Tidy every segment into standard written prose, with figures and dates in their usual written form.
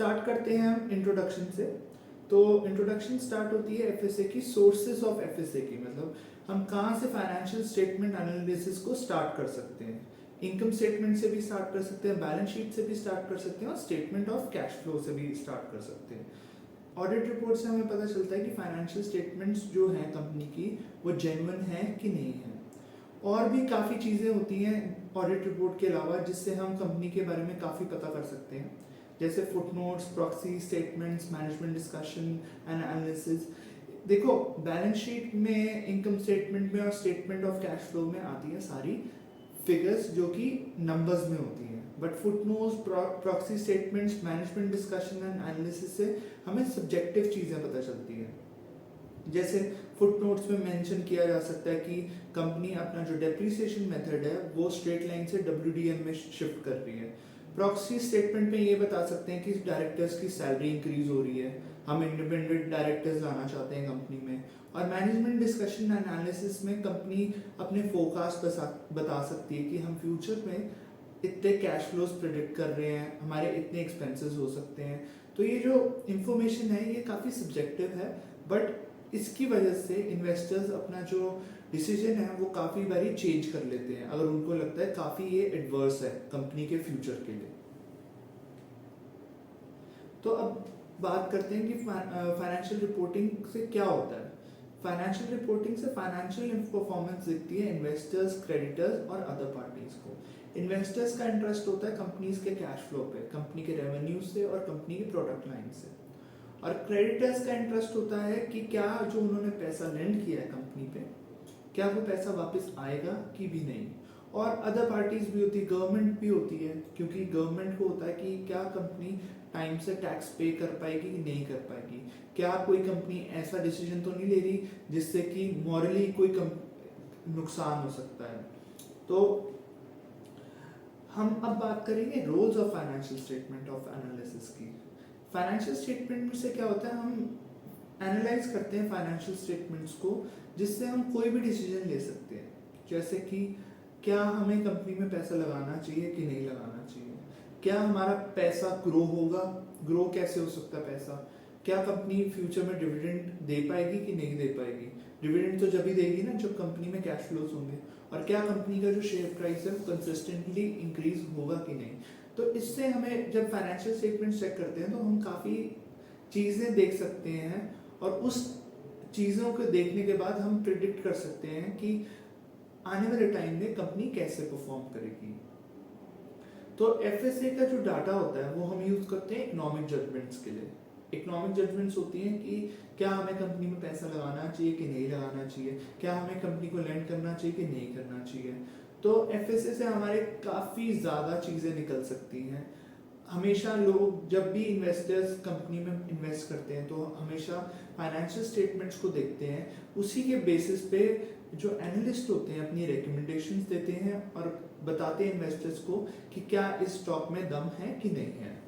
Start करते हैं हम इंट्रोडक्शन से। तो इंट्रोडक्शन स्टार्ट होती है एफएसए की सोर्सेज ऑफ एफएसए की, मतलब हम कहाँ से फाइनेंशियल स्टेटमेंट एनालिसिस को स्टार्ट कर सकते हैं। इनकम स्टेटमेंट से भी स्टार्ट कर सकते हैं, बैलेंस शीट से भी स्टार्ट कर सकते हैं और स्टेटमेंट ऑफ कैश फ्लो से भी स्टार्ट कर सकते हैं। ऑडिट रिपोर्ट से हमें पता चलता है कि फाइनेंशियल स्टेटमेंट्स जो हैं कंपनी की वो जेन्युइन है कि नहीं है। और भी काफ़ी चीज़ें होती हैं ऑडिट रिपोर्ट के अलावा जिससे हम कंपनी के बारे में काफ़ी पता कर सकते हैं, जैसे footnotes, proxy statements, management discussion and analysis. देखो, बैलेंस शीट में, इनकम स्टेटमेंट में और स्टेटमेंट ऑफ कैश फ्लो में आती है सारी फिगर्स जो कि नंबर्स में होती हैं, but footnotes, proxy statements, management discussion and analysis से हमें सब्जेक्टिव चीज़ें पता चलती हैं। जैसे फुटनोट्स में मेंशन किया जा सकता है कि कंपनी अपना जो डेप्रिसिएशन मेथड है वो स्ट्रेट लाइन से WDM में शिफ्ट कर रही है। प्रॉक्सी स्टेटमेंट में ये बता सकते हैं कि डायरेक्टर्स की सैलरी इंक्रीज हो रही है, हम इंडिपेंडेंट डायरेक्टर्स लाना चाहते हैं कंपनी में। और मैनेजमेंट डिस्कशन एनालिसिस में कंपनी अपने फोरकास्ट बता सकती है कि हम फ्यूचर में इतने कैश फ्लोज प्रेडिक्ट कर रहे हैं, हमारे इतने एक्सपेंसेस हो सकते हैं। तो ये जो इंफॉर्मेशन है ये काफ़ी सब्जेक्टिव है, बट इसकी वजह से इन्वेस्टर्स अपना जो डिसीजन है वो काफ़ी बारी चेंज कर लेते हैं अगर उनको लगता है काफ़ी ये एडवर्स है कंपनी के फ्यूचर के लिए। तो अब बात करते हैं कि फाइनेंशियल रिपोर्टिंग से क्या होता है। फाइनेंशियल रिपोर्टिंग से फाइनेंशियल परफॉर्मेंस दिखती है इन्वेस्टर्स, क्रेडिटर्स और अदर पार्टीज को। इन्वेस्टर्स का इंटरेस्ट होता है कंपनीज के कैश फ्लो पे, कंपनी के रेवेन्यू से और कंपनी की प्रोडक्ट लाइन से। और क्रेडिटर्स का इंटरेस्ट होता है कि क्या जो उन्होंने पैसा लेंड किया है कंपनी पे, क्या वो पैसा वापस आएगा कि भी नहीं। और अदर पार्टीज भी होती है, गवर्नमेंट भी होती है, क्योंकि गवर्नमेंट को होता है कि क्या कंपनी टाइम से टैक्स पे कर पाएगी कि नहीं कर पाएगी, क्या कोई कंपनी ऐसा डिसीजन तो नहीं ले रही जिससे कि मॉरली कोई नुकसान हो सकता है। तो हम अब बात करेंगे roles of financial statement of analysis की। फाइनेंशियल स्टेटमेंट से क्या होता है, हम एनालाइज करते हैं फाइनेंशियल स्टेटमेंट्स को जिससे हम कोई भी डिसीजन ले सकते हैं, जैसे कि क्या हमें कंपनी में पैसा लगाना चाहिए कि नहीं लगाना चाहिए, क्या हमारा पैसा ग्रो होगा, ग्रो कैसे हो सकता है पैसा, क्या कंपनी फ्यूचर में डिविडेंड दे पाएगी कि नहीं दे पाएगी। डिविडेंड तो जब ही देगी ना जब कंपनी में कैश फ्लोज होंगे, और क्या कंपनी का जो शेयर प्राइस है वो कंसिस्टेंटली इंक्रीज होगा कि नहीं। तो इससे हमें जब फाइनेंशियल स्टेटमेंट चेक करते हैं तो हम काफ़ी चीज़ें देख सकते हैं, और उस चीज़ों को देखने के बाद हम प्रिडिक्ट कर सकते हैं कि आने वाले टाइम में कंपनी कैसे परफॉर्म करेगी। तो एफएसए का जो डाटा होता है वो हम यूज़ करते हैं इकोनॉमिक जजमेंट्स के लिए। इकोनॉमिक जजमेंट्स होती हैं कि क्या हमें कंपनी में पैसा लगाना चाहिए कि नहीं लगाना चाहिए, क्या हमें कंपनी को लेंड करना चाहिए कि नहीं करना चाहिए। तो एफएसए से हमारे काफ़ी ज़्यादा चीज़ें निकल सकती हैं। हमेशा लोग जब भी इन्वेस्टर्स कंपनी में इन्वेस्ट करते हैं तो हमेशा फाइनेंशियल स्टेटमेंट्स को देखते हैं, उसी के बेसिस पे जो एनालिस्ट होते हैं अपनी रिकमेंडेशंस देते हैं और बताते हैं इन्वेस्टर्स को कि क्या इस स्टॉक में दम है कि नहीं है।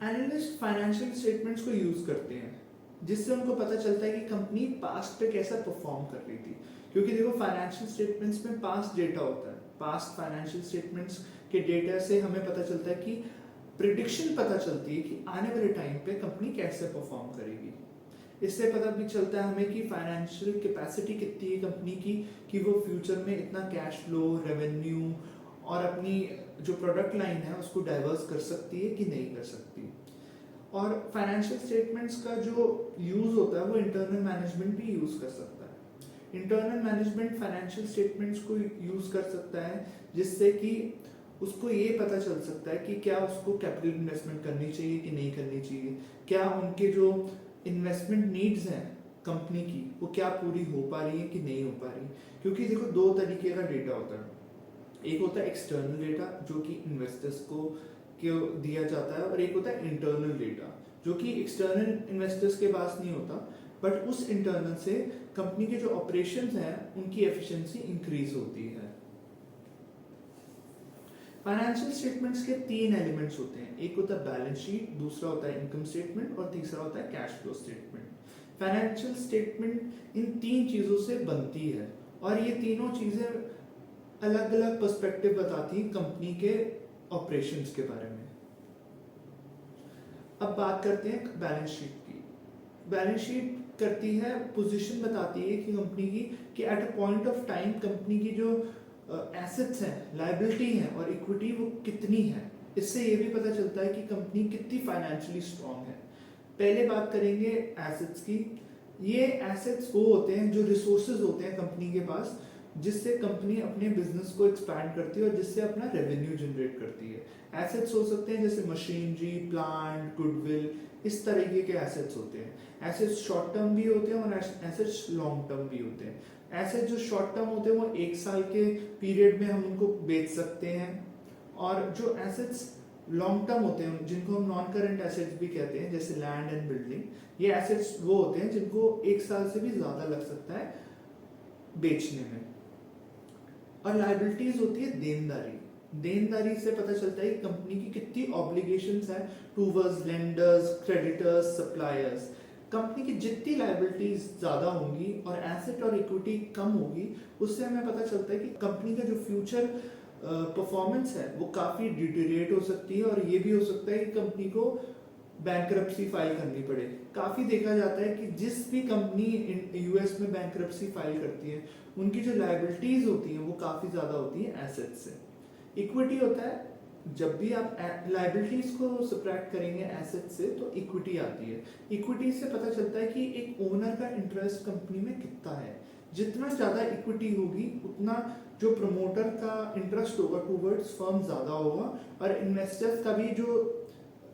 एनालिस्ट फाइनेंशियल स्टेटमेंट्स को यूज करते हैं जिससे उनको पता चलता है कि कंपनी पास्ट पे कैसा परफॉर्म कर रही थी, क्योंकि देखो फाइनेंशियल स्टेटमेंट्स में पास्ट डेटा होता है। पास्ट फाइनेंशियल स्टेटमेंट्स के डेटा से हमें पता चलता है कि प्रिडिक्शन पता चलती है कि आने वाले टाइम पे कंपनी कैसे परफॉर्म करेगी। इससे पता भी चलता है हमें कि फाइनेंशियल कैपेसिटी कितनी है कंपनी की, कि वो फ्यूचर में इतना कैश फ्लो, रेवेन्यू और अपनी जो प्रोडक्ट लाइन है उसको डाइवर्स कर सकती है कि नहीं कर सकती। और फाइनेंशियल स्टेटमेंट्स का जो यूज होता है वो इंटरनल मैनेजमेंट भी यूज कर सकता है। इंटरनल मैनेजमेंट फाइनेंशियल स्टेटमेंट्स को यूज कर सकता है जिससे कि उसको ये पता चल सकता है कि क्या उसको कैपिटल इन्वेस्टमेंट करनी चाहिए कि नहीं करनी चाहिए, क्या उनके जो इन्वेस्टमेंट नीड्स हैं कंपनी की वो क्या पूरी हो पा रही है कि नहीं हो पा रही। क्योंकि देखो दो तरीके का डेटा होता है, एक होता है एक्सटर्नल डेटा जो कि इन्वेस्टर्स को दिया जाता है, और एक होता है इंटरनल डेटा जो कि एक्सटर्नल इन्वेस्टर्स के पास नहीं होता, बट उस इंटरनल से कंपनी के जो ऑपरेशंस हैं उनकी एफिशिएंसी इंक्रीज होती है। फाइनेंशियल स्टेटमेंट्स के तीन एलिमेंट्स होते हैं, एक होता है बैलेंस शीट, दूसरा होता है इनकम स्टेटमेंट और तीसरा होता है cash flow statement. Financial statement in तीन चीज़ों से बनती है, और ये तीनों चीज़ें अलग अलग पर्सपेक्टिव बताती हैं कंपनी के ऑपरेशंस के बारे में। अब बात करते हैं बैलेंस शीट की। बैलेंस शीट करती है, पोजीशन बताती है कि कंपनी की कि at a point of time company की जो एसेट्स हैं, लायबिलिटी हैं और इक्विटी वो कितनी है। इससे ये भी पता चलता है कि कंपनी कितनी फाइनेंशियली स्ट्रांग है। पहले बात करेंगे एसेट्स की। ये एसेट्स वो होते हैं जो रिसोर्सेज होते हैं कंपनी के पास, जिससे कंपनी अपने बिजनेस को एक्सपैंड करती है और जिससे अपना रेवेन्यू जनरेट करती है। एसेट्स हो सकते हैं जैसे मशीनरी, प्लांट, गुडविल, इस तरीके के एसेट्स होते हैं। एसेट्स शॉर्ट टर्म भी होते हैं और एसेट्स लॉन्ग टर्म भी होते हैं। एसेट्स जो शॉर्ट टर्म होते हैं वो 1 साल के पीरियड में हम उनको बेच सकते हैं, और जो एसेट्स लॉन्ग टर्म होते हैं जिनको हम नॉन करंट एसेट्स भी कहते हैं, जैसे लैंड एंड बिल्डिंग, ये एसेट्स वो होते हैं जिनको 1 साल से भी ज्यादा लग सकता है बेचने में। और लायबिलिटीज होती है देनदारी। देनदारी से पता चलता है कि कंपनी की कितनी ऑब्लिगेशंस है towards lenders, creditors, suppliers. Company की जितनी लायबिलिटीज ज्यादा होंगी और एसेट और इक्विटी कम होगी, उससे हमें पता चलता है कि कंपनी का जो फ्यूचर परफॉर्मेंस है वो काफी डिटेरिएट हो सकती है, और ये भी हो सकता है कि कंपनी को बैंकरप्सी फाइल करनी पड़े। काफी देखा जाता है कि जिस भी कंपनी यूएस में बैंकरप्सी फाइल करती है, उनकी जो लायबिलिटीज होती हैं वो काफी ज्यादा होती है एसेट से। इक्विटी होता है जब भी आप लायबिलिटीज को सब्ट्रैक्ट करेंगे एसेट से तो इक्विटी आती है। इक्विटी से पता चलता है कि एक ओनर का इंटरेस्ट कंपनी में कितना है। जितना ज्यादा इक्विटी होगी उतना जो प्रमोटर का इंटरेस्ट होगा टूवर्ड्स फर्म ज्यादा होगा, और इन्वेस्टर्स का भी जो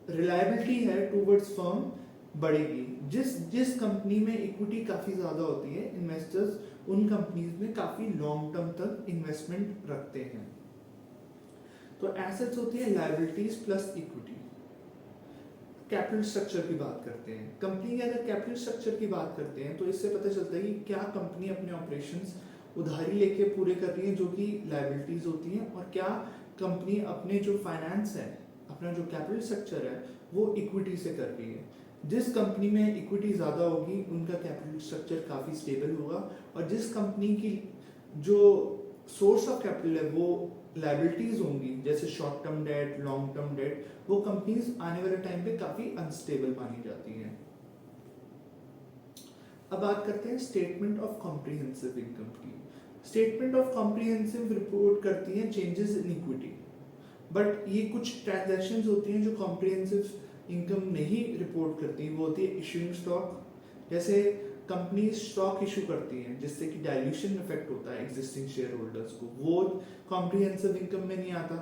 रिलायबिलिटी है टूवर्ड्स फर्म बढ़ेगी। जिस कंपनी में इक्विटी काफी ज्यादा होती है, इन्वेस्टर्स उन कंपनीज में काफी लॉन्ग टर्म तक इन्वेस्टमेंट रखते हैं। तो एसेट्स होती है liabilities plus equity. Capital structure की बात करते हैं। कंपनी के अगर कैपिटल स्ट्रक्चर की बात करते हैं तो इससे पता चलता है कि क्या कंपनी अपने ऑपरेशंस उधारी लेके पूरे कर रही है जो कि लायबिलिटीज होती हैं, और क्या कंपनी अपने जो फाइनेंस है, अपना जो कैपिटल स्ट्रक्चर है वो इक्विटी से कर रही है। जिस कंपनी में इक्विटी ज्यादा होगी उनका कैपिटल स्ट्रक्चर काफी स्टेबल होगा, और जिस कंपनी की जो सोर्स ऑफ कैपिटल है वो लायबिलिटीज होंगी जैसे short term debt, long term debt, वो कंपनीज आने वाले टाइम पे काफी अनस्टेबल मानी जाती हैं। अब बात करते हैं स्टेटमेंट ऑफ कॉम्प्रिहेंसिव इनकम की। स्टेटमेंट ऑफ कॉम्प्रिहेंसिव रिपोर्ट करती है चेंजेस इन इक्विटी, बट ये कुछ ट्रांजैक्शंस होती हैं जो कॉम्प्रिहेंसिव इनकम नहीं रिपोर्ट करती। वो होती है इशूइंग स्टॉक। जैसे कंपनी स्टॉक इशू करती हैं जिससे कि डाइल्यूशन इफेक्ट होता है एग्जिस्टिंग शेयर होल्डर्स को, वो कॉम्प्रिहेंसिव इनकम में नहीं आता।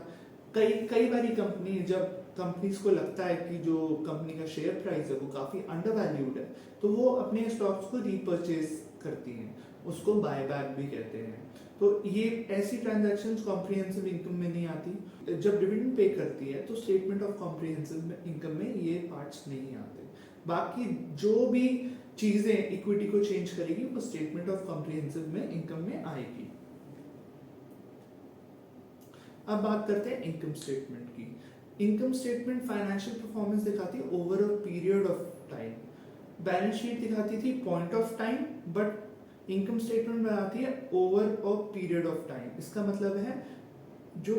कई बारी कंपनी जब कंपनीज को लगता है कि जो कंपनी का शेयर प्राइस है वो काफी अंडर वैल्यूड है, तो वो अपने स्टॉक्स को रीपर्चेज करती हैं, उसको बायबैक भी कहते हैं। तो ये ऐसी ट्रांजैक्शंस कॉम्प्रिहेंसिव इनकम में नहीं आती। जब डिविडेंड पे करती है तो स्टेटमेंट ऑफ कॉम्प्रिहेंसिव इनकम में ये पार्ट्स नहीं आते। बाकी जो भी चीजें इक्विटी को चेंज करेगी वो स्टेटमेंट ऑफ कॉम्प्रिहेंसिव में इनकम में आएगी। अब बात करते हैं इनकम स्टेटमेंट की। इनकम स्टेटमेंट फाइनेंशियल परफॉर्मेंस दिखाती है over a period of time. Balance sheet दिखाती थी point of time, but income statement बनाती है over a period of time. इसका मतलब है जो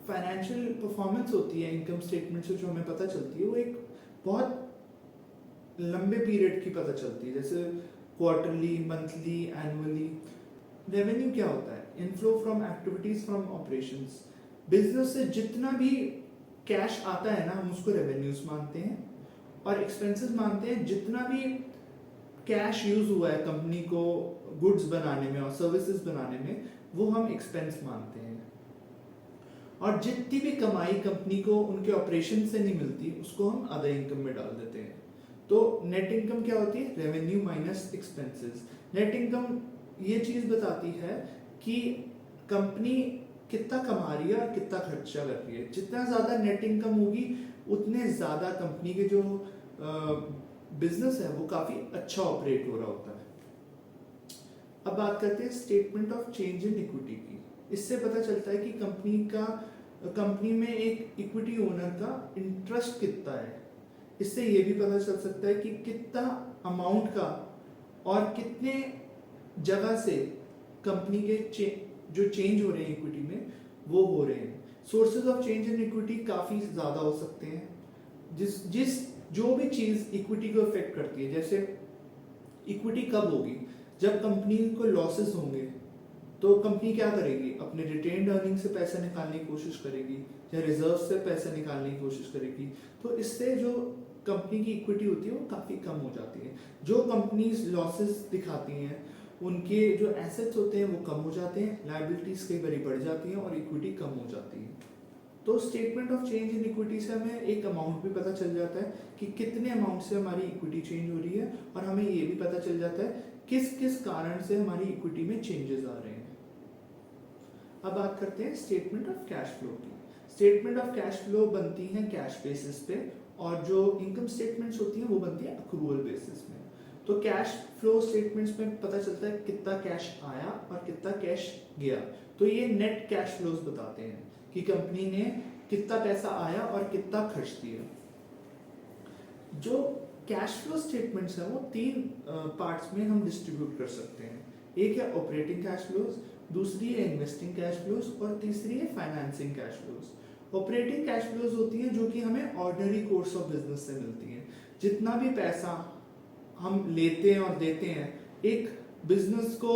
फाइनेंशियल परफॉर्मेंस होती है इनकम स्टेटमेंट से जो हमें पता चलती है वो एक बहुत लंबे पीरियड की पता चलती है, जैसे क्वार्टरली, मंथली, एनुअली। रेवेन्यू क्या होता है? Inflow from activities from operations. Business से जितना भी कैश आता है ना, हम उसको रेवेन्यूज मानते हैं, और एक्सपेंसेस मानते हैं जितना भी कैश यूज हुआ है कंपनी को गुड्स बनाने में और सर्विसेज बनाने में, वो हम एक्सपेंस मानते हैं। और जितनी भी कमाई कंपनी को उनके ऑपरेशन से नहीं मिलती उसको हम अदर इनकम में डाल देते हैं। तो नेट इनकम क्या होती है? Revenue minus expenses. Net income ये चीज बताती है कि कंपनी कितना कमा रही है और कितना खर्चा कर रही है। जितना ज्यादा नेट इनकम होगी उतने ज्यादा कंपनी के जो बिजनेस है वो काफी अच्छा ऑपरेट हो रहा होता है। अब बात करते हैं statement of change in equity की। इससे पता चलता है कि कंपनी में एक इक्विटी ओनर का इंटरेस्ट कितना है। इससे ये भी पता चल सकता है कि कितना अमाउंट का और कितने जगह से कंपनी के जो चेंज हो रहे हैं इक्विटी में वो हो रहे हैं। Sources of change in equity काफ़ी ज़्यादा हो सकते हैं। जिस जो भी चीज़ इक्विटी को अफेक्ट करती है, जैसे इक्विटी कब होगी, जब कंपनी को लॉसेस होंगे तो कंपनी क्या करेगी, अपने रिटेन्ड अर्निंग से पैसा निकालने की कोशिश करेगी या रिजर्व से पैसा निकालने की कोशिश करेगी। तो इससे जो कंपनी की इक्विटी होती है वो काफ़ी कम हो जाती है। जो कंपनीज लॉसेस दिखाती हैं उनके जो एसेट्स होते हैं वो कम हो जाते हैं, लायबिलिटीज कई बार बढ़ जाती हैं और इक्विटी कम हो जाती है। तो statement of change in equity से हमें एक अमाउंट भी पता चल जाता है कि कितने अमाउंट से हमारी इक्विटी चेंज हो रही है, और हमें ये भी पता चल जाता है किस किस कारण से हमारी इक्विटी में चेंजेस आ रहे हैं। अब बात करते हैं स्टेटमेंट ऑफ कैश फ्लो की। स्टेटमेंट ऑफ कैश फ्लो बनती है कैश बेसिस पे, और जो इनकम स्टेटमेंट्स होती हैं वो बनती है अक्रूवल बेसिस में। तो कैश फ्लो स्टेटमेंट्स में पता चलता है कितना कैश आया और कितना कैश गया। तो ये नेट कैश फ्लोज बताते हैं कि कंपनी ने कितना पैसा आया और कितना खर्च दिया। जो कैश फ्लो स्टेटमेंट्स हैं वो तीन पार्ट्स में हम डिस्ट्रीब्यूट कर सकते हैं। एक है ऑपरेटिंग कैश फ्लोज, दूसरी है इन्वेस्टिंग कैश फ्लोज और तीसरी है financing cash flows. Operating cash flows होती है जो कि हमें ऑर्डिनरी कोर्स ऑफ बिजनेस से मिलती है। जितना भी पैसा हम लेते हैं और देते हैं एक बिजनेस को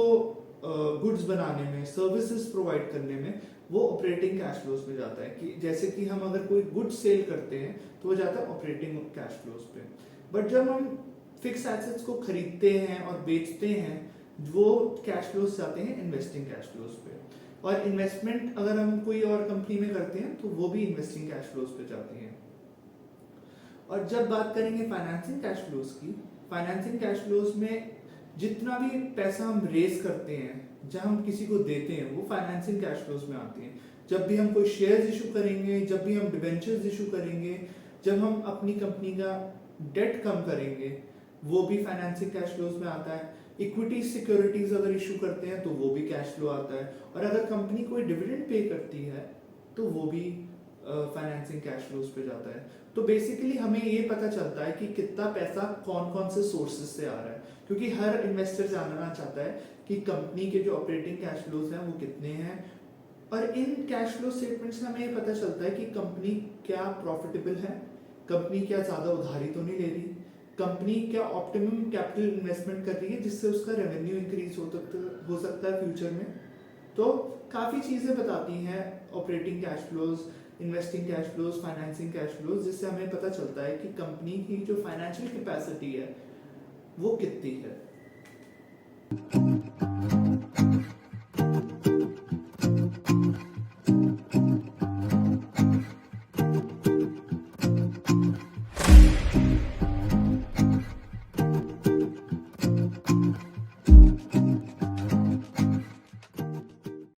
गुड्स बनाने में, सर्विसेज प्रोवाइड करने में, वो ऑपरेटिंग कैश फ्लोज में जाता है। कि जैसे कि हम अगर कोई गुड्स सेल करते हैं तो वो जाता है ऑपरेटिंग कैश फ्लोज पे। बट जब हम फिक्स एसेट्स को खरीदते हैं और बेचते हैं वो कैश फ्लोज जाते हैं इन्वेस्टिंग कैश फ्लोज पे। और इन्वेस्टमेंट अगर हम कोई और कंपनी में करते हैं तो वो भी इन्वेस्टिंग कैश फ्लोज पे जाती हैं। और जब बात करेंगे फाइनेंसिंग कैश फ्लोज की, फाइनेंसिंग कैश फ्लोज में जितना भी पैसा हम रेज करते हैं, जब हम किसी को देते हैं, वो फाइनेंसिंग कैश फ्लोज में आती है। जब भी हम कोई शेयर्स इशू करेंगे, जब भी हम डिबेंचर्स इशू करेंगे, जब हम अपनी कंपनी का डेट कम करेंगे, वो भी फाइनेंसिंग कैश फ्लोज में आता है। इक्विटी सिक्योरिटीज अगर इशू करते हैं तो वो भी कैश फ्लो आता है। और अगर कंपनी कोई डिविडेंड पे करती है तो वो भी फाइनेंसिंग कैश फ्लोज पे जाता है। तो बेसिकली हमें ये पता चलता है कि कितना पैसा कौन कौन से सोर्सेज से आ रहा है, क्योंकि हर इन्वेस्टर जानना चाहता है कि कंपनी के जो ऑपरेटिंग कैश फ्लोज हैं वो कितने हैं। और इन कैश फ्लो स्टेटमेंट से हमें ये पता चलता है कि कंपनी क्या प्रॉफिटेबल है, कंपनी क्या ज्यादा उधारी तो नहीं ले रही, कंपनी क्या ऑप्टिमम कैपिटल इन्वेस्टमेंट कर रही है जिससे उसका रेवेन्यू इंक्रीज हो सकता है फ्यूचर में। तो काफ़ी चीज़ें बताती हैं operating cash flows, investing cash flows, financing cash flows, जिससे हमें पता चलता है कि कंपनी की जो फाइनेंशियल कैपेसिटी है वो कितनी है।